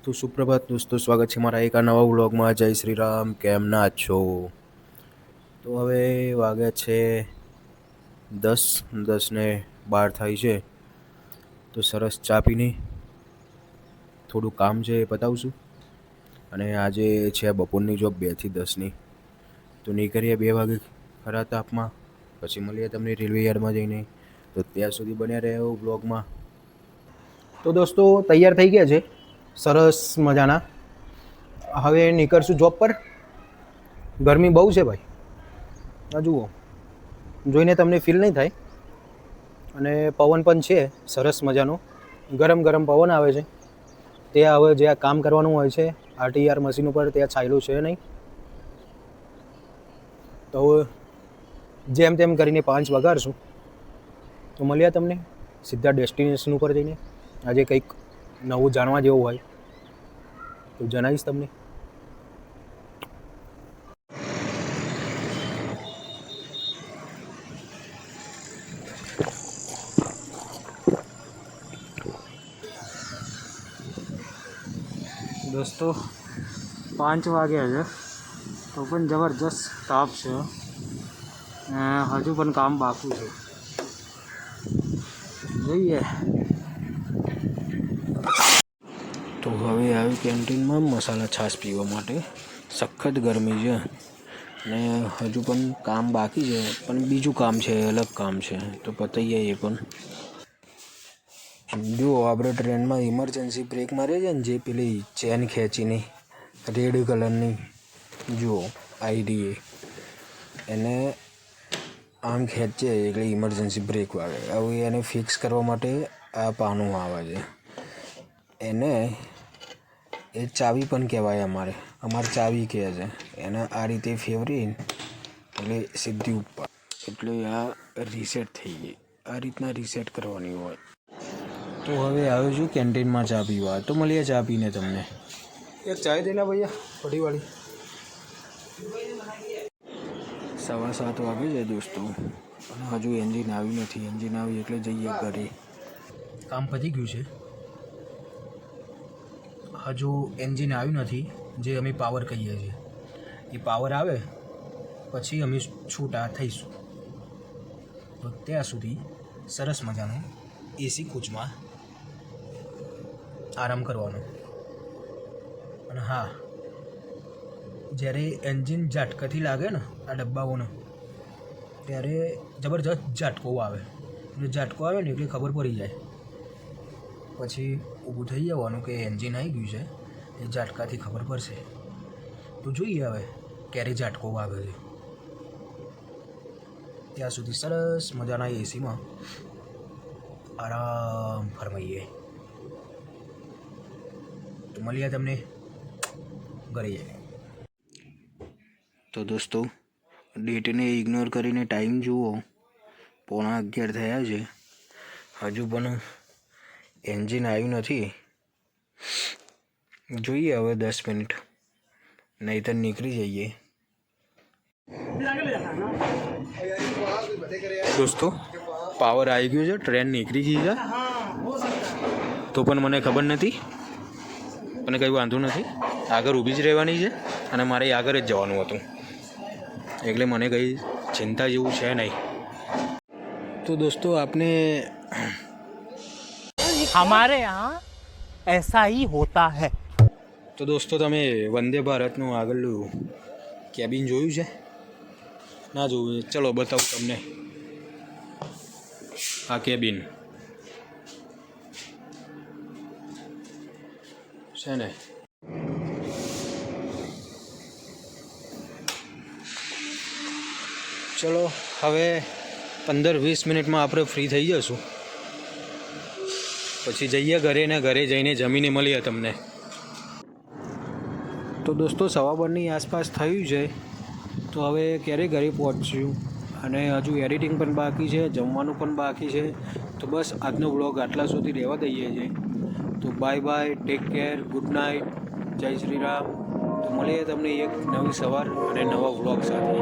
તો સુપ્રભાત દોસ્તો, સ્વાગત છે મારા એક આ નવા વ્લોગમાં. જય શ્રી રામ. કેમ ના છો? તો હવે વાગે છે 10:12 થાય છે. તો સરસ ચા પીને થોડું કામ છે એ પતાવશું. અને આજે છે બપોરની જોબ 2 થી 10ની. તો નીકળીએ 2 વાગે ખરા તાપમાં. પછી મળીએ તમને રેલવે યાર્ડમાં જઈને. તો ત્યાં સુધી બન્યા રહ્યો વ્લોગમાં. તો દોસ્તો તૈયાર થઈ ગયા છે સરસ મજાના. હવે નીકળશું જોબ પર. ગરમી બહુ છે ભાઈ, આ જુઓ, જોઈને તમને ફીલ નહીં થાય. અને પવન પણ છે સરસ મજાનો, ગરમ ગરમ પવન આવે છે. ત્યાં હવે જ્યાં કામ કરવાનું હોય છે આરટીઆર મશીન ઉપર, ત્યાં છાયલું છે નહીં. તો જેમ તેમ કરીને 5 વગાડશું. તો મળ્યા તમને સીધા ડેસ્ટિનેશન ઉપર જઈને. આજે કંઈક નવું જાણવા જેવું હોય તો જણાવીશ તમને. દોસ્તો 5 વાગ્યા છે તો પણ જબરજસ્ત તાપ છે. હજુ પણ કામ બાકી છે, જોઈએ. તો હવે આવી કેન્ટીનમાં મસાલા છાશ પીવા માટે. સખત ગરમી છે અને હજુ પણ કામ બાકી છે, પણ બીજું કામ છે, અલગ કામ છે, તો પતાઈએ એ પણ. જુઓ, આપણે ટ્રેનમાં ઇમરજન્સી બ્રેક મારે છે ને, જે પેલી ચેન ખેંચીને રેડ કલરની, જુઓ આઈડી એને આમ ખેંચે એટલે ઇમરજન્સી બ્રેક વાગે. હવે એને ફિક્સ કરવા માટે આ પાનું આવે છે, એને એ ચાવી પણ કહેવાય. અમારે ચાવી કહે છે એને. આ રીતે ફેરવી એટલે સીધી ઉપર, એટલે આ રીસેટ થઈ ગઈ. આ રીતના રીસેટ કરવાની હોય. તો હવે આવ્યો છું કેન્ટીનમાં ચા પીવા. તો મળીએ ચા પીને તમને. એક ચાય દેના ભૈયા, પડીવાળી. 7:15 વાગે છે દોસ્તો, અને હજુ એન્જિન આવ્યું નથી. એન્જિન આવ્યું એટલે જઈએ ઘરે. કામ પતી ગયું છે, હજુ એન્જિન આવ્યું નથી. જે અમે પાવર કહીએ છીએ, એ પાવર આવે પછી અમે છૂટા થઈશું. તો ત્યાં સુધી સરસ મજાનું એસી કોચમાં આરામ કરવાનો. અને હા, જ્યારે એન્જિન ઝાટકાથી લાગે ને આ ડબ્બાઓને, ત્યારે જબરજસ્ત ઝાટકો આવે. એટલે ઝાટકો આવે ને એટલે ખબર પડી જાય. પછી ઊભું થઈ જવાનું કે એન્જિન આવી ગયું છે. એ ઝાટકાથી ખબર પડશે. તો જોઈએ હવે ક્યારે ઝાટકો વાગે છે. ત્યાં સુધી સરસ મજાના એસીમાં આરામ ફરમાઈએ. તો મળીએ તમને ઘરે જઈએ. તો દોસ્તો, ડેટને ઇગ્નોર કરીને ટાઈમ જુઓ, 11:15 થયા છે. હજુ પણ એન્જિન આવ્યું નથી. જોઈએ હવે 10 મિનિટ, નહીં તો નીકળી જઈએ. દોસ્તો, પાવર આવી ગયો છે, ટ્રેન નીકળી ગઈ છે. તો પણ મને ખબર નથી, મને કંઈ વાંધો નથી. આગળ ઊભી જ રહેવાની છે અને મારે આગળ જ જવાનું હતું, એટલે મને કંઈ ચિંતા જેવું છે નહીં. તો દોસ્તો, આપને हमारे यहाँ ऐसा ही होता है. તો દોસ્તો, તમે વંદે ભારતનું આગળનું કેબિન જોયું છે? ના જોયું? ચલો બતાવું તમને આ કેબિન છે ને. ચલો હવે 15-20 મિનિટમાં આપણે ફ્રી થઈ જશું. પછી જઈએ ઘરે, ને ઘરે જઈને જમીને મળીએ તમને. તો દોસ્તો, 12:15ની આસપાસ થયું છે. તો હવે ક્યારે ઘરે પહોંચ્યું, અને હજુ એડિટિંગ પણ બાકી છે, જમવાનું પણ બાકી છે. તો બસ આજનો વ્લોગ આટલા સુધી રહેવા દઈએ છીએ. તો bye bye, take care, good night, જય શ્રી રામ. તો મળીએ તમને એક નવી સવાર અને નવા વ્લોગ સાથે.